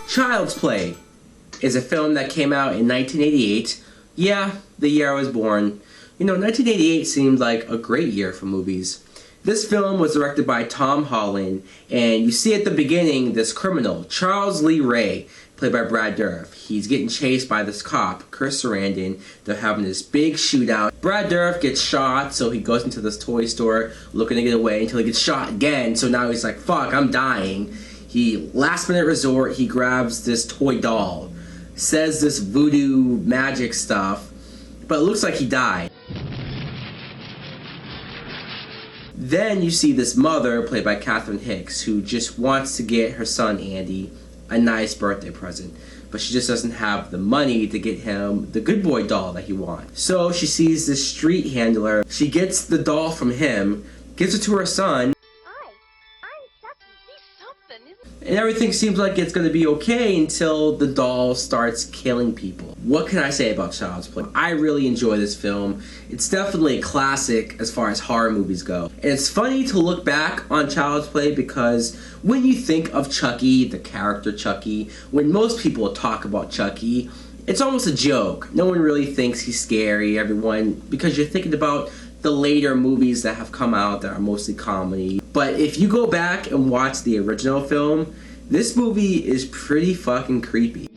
Child's Play is a film that came out in 1988. Yeah, the year I was born. You know, 1988 seemed like a great year for movies. This film was directed by Tom Holland, and you see at the beginning this criminal, Charles Lee Ray, played by Brad Dourif. He's getting chased by this cop, Chris Sarandon. They're having this big shootout. Brad Dourif gets shot, so he goes into this toy store looking to get away until he gets shot again. So now he's like, fuck, I'm dying. He, last minute resort, he grabs this toy doll, says this voodoo magic stuff, but it looks like he died. Then you see this mother, played by Hicks, who just wants to get her son Andy a nice birthday present, but she just doesn't have the money to get him the good boy doll that he wants. So she sees this street handler, she gets the doll from him, gives it to her son, and everything seems like it's going to be okay until the doll starts killing people. What can I say about Child's Play? I really enjoy this film. It's definitely a classic as far as horror movies go. And it's funny to look back on Child's Play because when you think of Chucky, the character Chucky, when most people talk about Chucky, it's almost a joke. No one really thinks he's scary, because you're thinking about the later movies that have come out that are mostly comedy. But if you go back and watch the original film, this movie is pretty fucking creepy.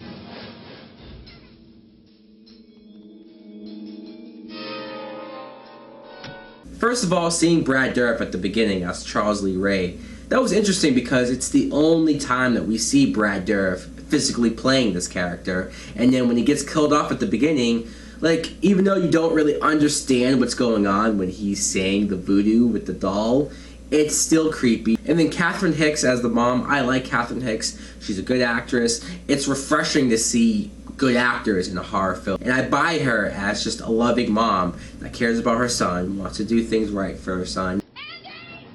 First of all, seeing Brad Dourif at the beginning as Charles Lee Ray, that was interesting because it's the only time that we see Brad Dourif physically playing this character. And then when he gets killed off at the beginning, like, even though you don't really understand what's going on when he's saying the voodoo with the doll, it's still creepy. And then Hicks as the mom. I like Hicks. She's a good actress. It's refreshing to see good actors in a horror film. And I buy her as just a loving mom that cares about her son, wants to do things right for her son.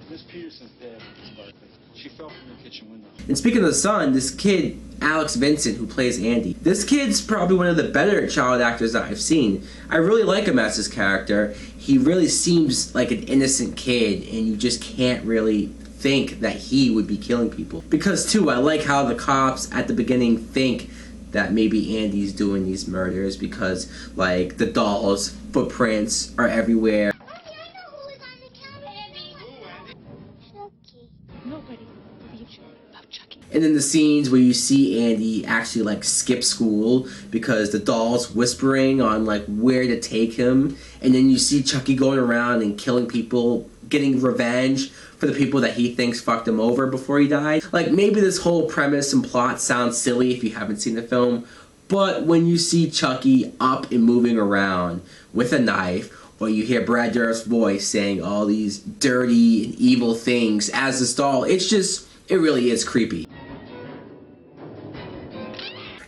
Miss Peterson's dead, Miss Barkley. She fell from the kitchen window. And speaking of the son, this kid, Alex Vincent, who plays Andy. This kid's probably one of the better child actors that I've seen. I really like him as his character. He really seems like an innocent kid, and you just can't really think that he would be killing people. Because, too, I like how the cops at the beginning think that maybe Andy's doing these murders because, like, the doll's footprints are everywhere. And then the scenes where you see Andy actually like skip school because the doll's whispering on like where to take him. And then you see Chucky going around and killing people, getting revenge for the people that he thinks fucked him over before he died. Like, maybe this whole premise and plot sounds silly if you haven't seen the film, but when you see Chucky up and moving around with a knife, or you hear Brad Dourif's voice saying all these dirty and evil things as this doll, it really is creepy.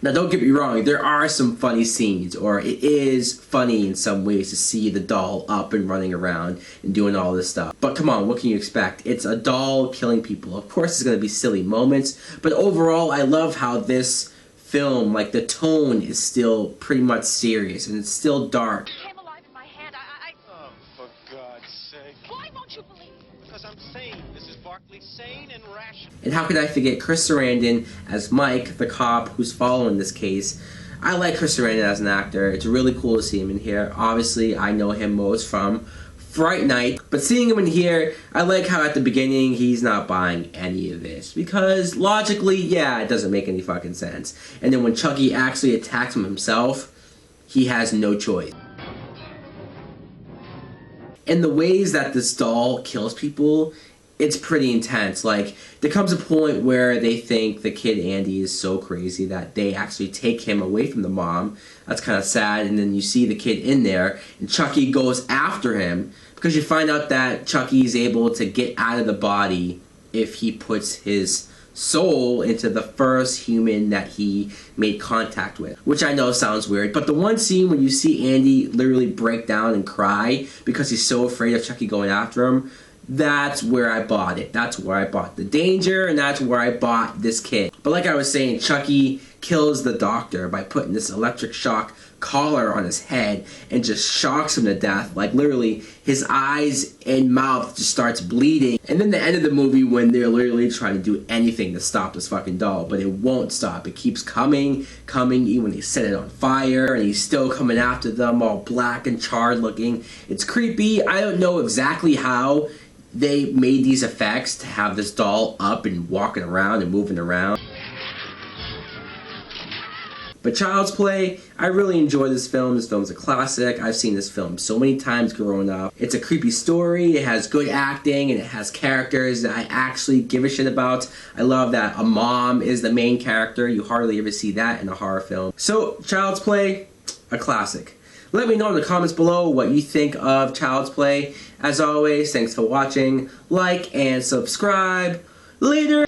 Now, don't get me wrong, there are some funny scenes, or it is funny in some ways to see the doll up and running around and doing all this stuff. But come on, what can you expect? It's a doll killing people. Of course, there's going to be silly moments, but overall, I love how this film, like, the tone is still pretty much serious, and it's still dark. Came alive in my hand. Oh, for God's sake. Why won't you believe? Because I'm sane. This is Barkley, sane and rational. And how could I forget Chris Sarandon as Mike, the cop who's following this case. I like Chris Sarandon as an actor. It's really cool to see him in here. Obviously, I know him most from Fright Night, but seeing him in here, I like how at the beginning he's not buying any of this, because logically, yeah, it doesn't make any fucking sense. And then when Chucky actually attacks him himself, he has no choice. And the ways that this doll kills people, it's pretty intense. Like, there comes a point where they think the kid Andy is so crazy that they actually take him away from the mom. That's kind of sad. And then you see the kid in there, and Chucky goes after him, because you find out that Chucky is able to get out of the body if he puts his soul into the first human that he made contact with. Which I know sounds weird, but the one scene when you see Andy literally break down and cry because he's so afraid of Chucky going after him, that's where I bought it. That's where I bought the danger, and that's where I bought this kid. But like I was saying, Chucky kills the doctor by putting this electric shock collar on his head and just shocks him to death. Like literally his eyes and mouth just starts bleeding. And then the end of the movie when they're literally trying to do anything to stop this fucking doll, but it won't stop. It keeps coming, even when they set it on fire, and he's still coming after them, all black and charred looking. It's creepy. I don't know exactly how they made these effects to have this doll up and walking around and moving around. But Child's Play, I really enjoy this film. This film's a classic. I've seen this film so many times growing up. It's a creepy story, it has good acting, and it has characters that I actually give a shit about. I love that a mom is the main character. You hardly ever see that in a horror film. So, Child's Play, a classic. Let me know in the comments below what you think of Child's Play. As always, thanks for watching. Like and subscribe. Later!